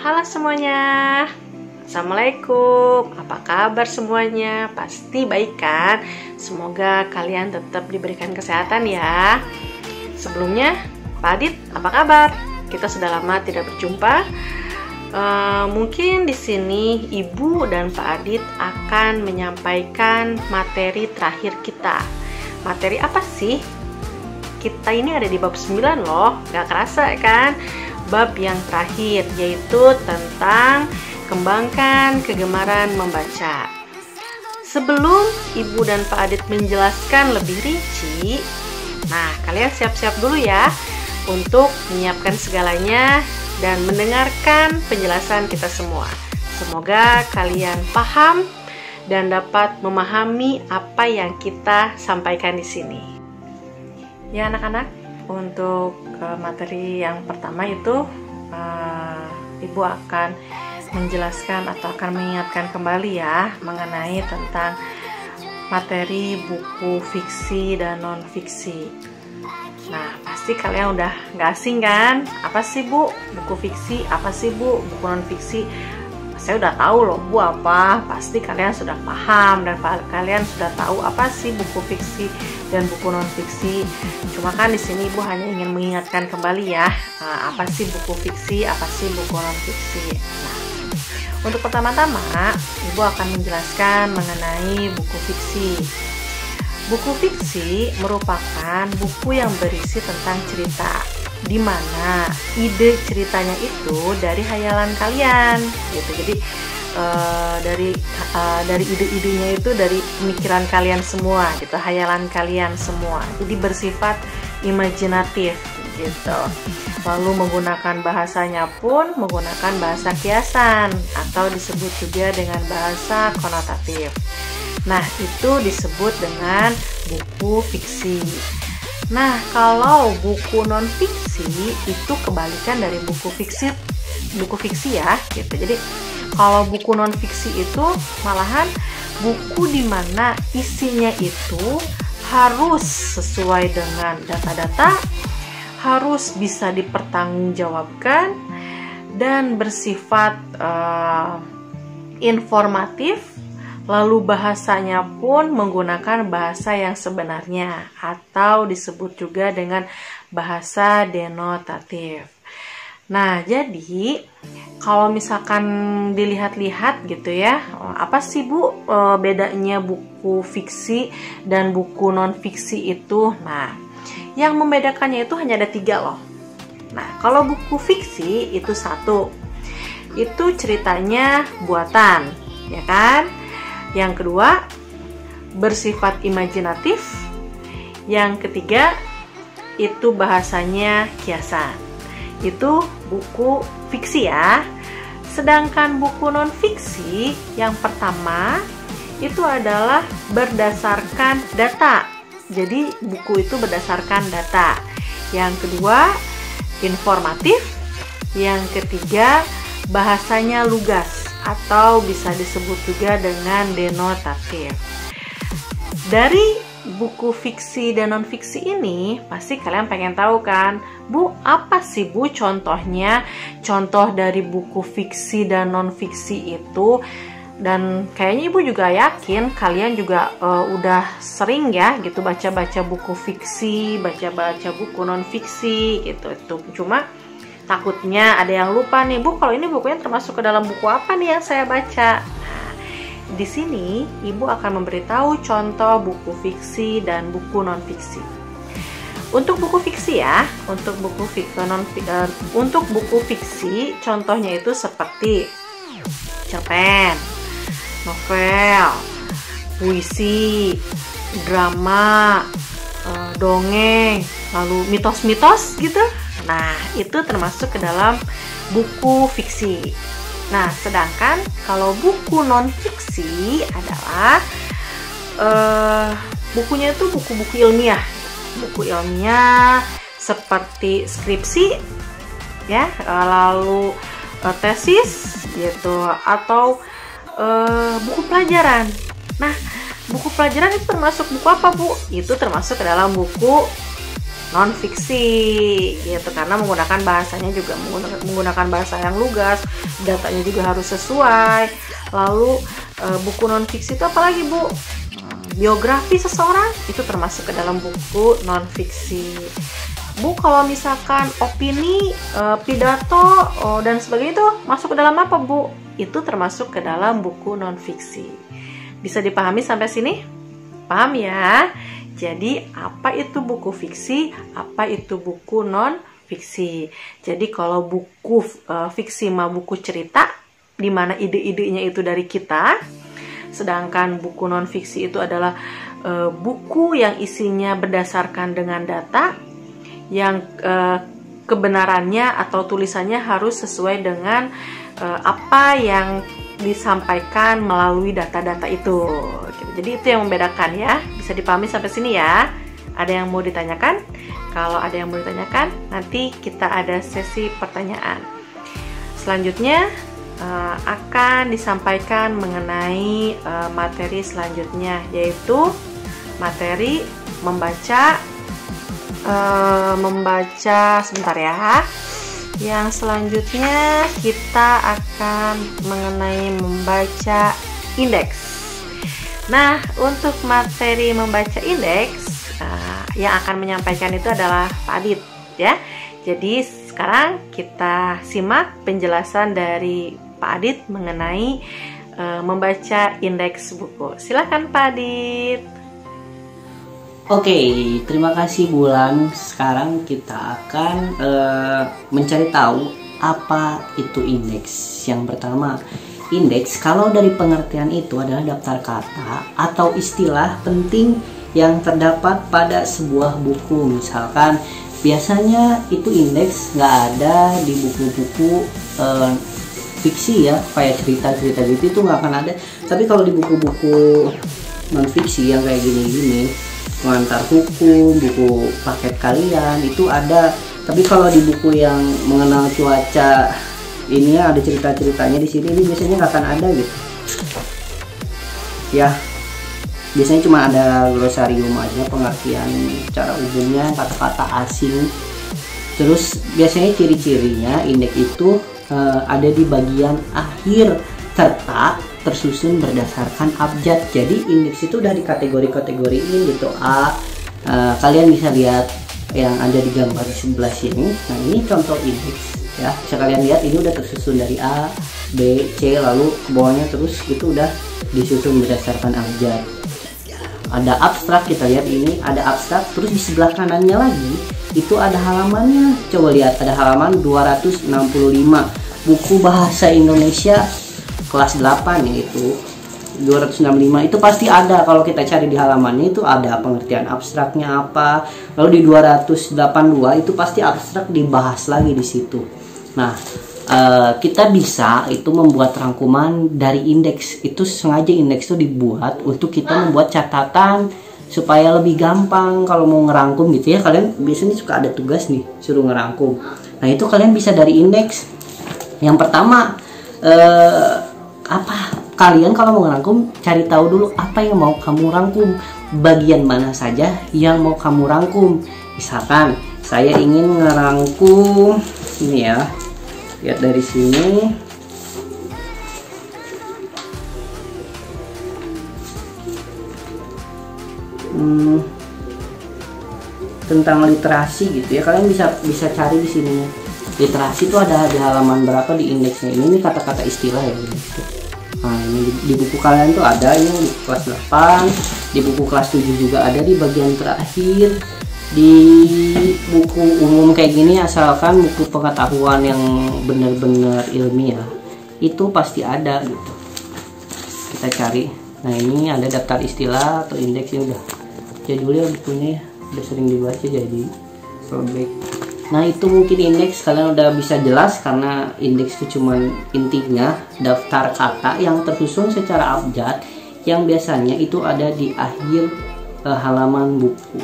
Halo semuanya, Assalamualaikum. Apa kabar semuanya? Pasti baik kan? Semoga kalian tetap diberikan kesehatan ya. Sebelumnya, Pak Adit, apa kabar? Kita sudah lama tidak berjumpa. Mungkin di sini Ibu dan Pak Adit akan menyampaikan materi terakhir kita. Materi apa sih? Kita ini ada di bab 9 loh, gak kerasa kan? Bab yang terakhir, yaitu tentang kembangkan kegemaran membaca. Sebelum Ibu dan Pak Adit menjelaskan lebih rinci, nah kalian siap-siap dulu ya untuk menyiapkan segalanya dan mendengarkan penjelasan kita semua. Semoga kalian paham dan dapat memahami apa yang kita sampaikan di sini. Ya anak-anak, untuk materi yang pertama itu Ibu akan menjelaskan atau akan mengingatkan kembali ya mengenai tentang materi buku fiksi dan non-fiksi. Nah, pasti kalian udah gak asing kan? Apa sih Bu buku fiksi? Apa sih Bu buku non-fiksi? Saya udah tahu loh Bu apa. Pasti kalian sudah paham dan kalian sudah tahu apa sih buku fiksi dan buku non-fiksi. Cuma kan di sini Ibu hanya ingin mengingatkan kembali ya, apa sih buku fiksi, apa sih buku non-fiksi. Nah, untuk pertama-tama Ibu akan menjelaskan mengenai buku fiksi. Buku fiksi merupakan buku yang berisi tentang cerita, di mana ide ceritanya itu dari hayalan kalian, gitu. Jadi dari ide-idenya itu dari pemikiran kalian semua, gitu, hayalan kalian semua. Jadi bersifat imajinatif, gitu. Lalu menggunakan bahasanya pun menggunakan bahasa kiasan atau disebut juga dengan bahasa konotatif. Nah, itu disebut dengan buku fiksi. Nah, kalau buku non-fiksi itu kebalikan dari buku fiksi ya, gitu. Jadi, kalau buku non-fiksi itu malahan buku di mana isinya itu harus sesuai dengan data-data, harus bisa dipertanggungjawabkan dan bersifat informatif. Lalu bahasanya pun menggunakan bahasa yang sebenarnya atau disebut juga dengan bahasa denotatif. Nah, jadi kalau misalkan dilihat-lihat gitu ya, apa sih Bu bedanya buku fiksi dan buku non-fiksi itu? Nah, yang membedakannya itu hanya ada 3 loh. Nah, kalau buku fiksi itu satu, itu ceritanya buatan, ya kan? Yang kedua, bersifat imajinatif. Yang ketiga, itu bahasanya kiasan. Itu buku fiksi ya. Sedangkan buku non-fiksi yang pertama itu adalah berdasarkan data. Jadi buku itu berdasarkan data. Yang kedua, informatif. Yang ketiga, bahasanya lugas atau bisa disebut juga dengan denotatif. Dari buku fiksi dan non-fiksi ini, pasti kalian pengen tahu kan, Bu, apa sih Bu contohnya? Contoh dari buku fiksi dan non-fiksi itu. Dan kayaknya Ibu juga yakin kalian juga udah sering ya gitu baca-baca buku fiksi, baca-baca buku non-fiksi gitu. Cuma takutnya ada yang lupa nih, Bu, kalau ini bukunya termasuk ke dalam buku apa nih yang saya baca? Nah, di sini Ibu akan memberitahu contoh buku fiksi dan buku non-fiksi. Untuk buku fiksi ya, untuk buku fiksi contohnya itu seperti cerpen, novel, puisi, drama, dongeng, lalu mitos-mitos gitu. Nah, itu termasuk ke dalam buku fiksi. Nah, sedangkan kalau buku non-fiksi adalah bukunya itu buku-buku ilmiah. Buku ilmiah seperti skripsi ya, lalu tesis gitu, atau buku pelajaran. Nah, buku pelajaran itu termasuk buku apa Bu? Itu termasuk ke dalam buku non-fiksi gitu, karena menggunakan bahasanya juga menggunakan bahasa yang lugas, datanya juga harus sesuai. Lalu buku non-fiksi itu apalagi Bu? Biografi seseorang itu termasuk ke dalam buku non-fiksi. Bu, kalau misalkan opini, pidato, dan sebagainya itu masuk ke dalam apa Bu? Itu termasuk ke dalam buku non-fiksi. Bisa dipahami sampai sini? Paham ya? Jadi apa itu buku fiksi, apa itu buku non-fiksi. Jadi kalau buku fiksi mah buku cerita, di mana ide-idenya itu dari kita. Sedangkan buku non-fiksi itu adalah buku yang isinya berdasarkan dengan data, yang kebenarannya atau tulisannya harus sesuai dengan apa yang disampaikan melalui data-data itu. Jadi itu yang membedakan ya. Bisa dipahami sampai sini ya. Ada yang mau ditanyakan? Kalau ada yang mau ditanyakan, nanti kita ada sesi pertanyaan. Selanjutnya akan disampaikan mengenai materi selanjutnya, yaitu materi membaca sebentar ya. Yang selanjutnya kita akan mengenai membaca indeks. Nah, untuk materi membaca indeks yang akan menyampaikan itu adalah Pak Adit ya. Jadi sekarang kita simak penjelasan dari Pak Adit mengenai membaca indeks buku. Silakan Pak Adit. Oke, terima kasih Bulan. Sekarang kita akan mencari tahu apa itu indeks. Yang pertama, indeks kalau dari pengertian itu adalah daftar kata atau istilah penting yang terdapat pada sebuah buku. Misalkan biasanya itu indeks nggak ada di buku-buku fiksi ya, kayak cerita-cerita gitu itu nggak akan ada. Tapi kalau di buku-buku non fiksi yang kayak gini-gini, pengantar hukum, buku paket kalian itu ada. Tapi kalau di buku yang mengenal cuaca ini ada cerita-ceritanya di sini, ini biasanya nggak akan ada gitu ya. Biasanya cuma ada glosarium aja, pengertian cara umumnya, kata-kata asing. Terus biasanya ciri-cirinya indeks itu ada di bagian akhir serta tersusun berdasarkan abjad. Jadi indeks itu udah dikategori-kategoriin gitu. Kalian bisa lihat yang ada di gambar di sebelah sini. Nah, ini contoh indeks ya. Bisa kalian lihat ini udah tersusun dari A, B, C, lalu ke bawahnya terus itu udah disusun berdasarkan abjad. Ada abstrak, kita lihat ini ada abstrak. Terus di sebelah kanannya lagi itu ada halamannya. Coba lihat, ada halaman 265 buku bahasa Indonesia kelas 8 yaitu 265. Itu pasti ada, kalau kita cari di halamannya itu ada pengertian abstraknya apa. Lalu di 282 itu pasti abstrak dibahas lagi di situ. Nah, kita bisa itu membuat rangkuman dari indeks. Itu sengaja indeks itu dibuat untuk kita membuat catatan supaya lebih gampang kalau mau ngerangkum gitu ya. Kalian biasanya suka ada tugas nih suruh ngerangkum. Nah, itu kalian bisa dari indeks. Yang pertama kalian kalau mau ngerangkum, cari tahu dulu apa yang mau kamu rangkum, bagian mana saja yang mau kamu rangkum. Misalkan saya ingin ngerangkum ini ya, lihat dari sini. Tentang literasi gitu ya, kalian bisa cari di sini. Literasi itu ada di halaman berapa di indeksnya. Ini kata-kata istilah ya gitu. Nah, ini di buku kalian tuh ada, ini di kelas 8, di buku kelas 7 juga ada di bagian terakhir. Di buku umum kayak gini, asalkan buku pengetahuan yang benar-benar ilmiah itu pasti ada gitu. Kita cari. Nah, ini ada daftar istilah atau indeksnya, udah jadulnya bukunya ya, udah sering dibaca jadi sobek. Nah, itu mungkin indeks kalian udah bisa jelas, karena indeks itu cuman intinya daftar kata yang tersusun secara abjad yang biasanya itu ada di akhir halaman buku.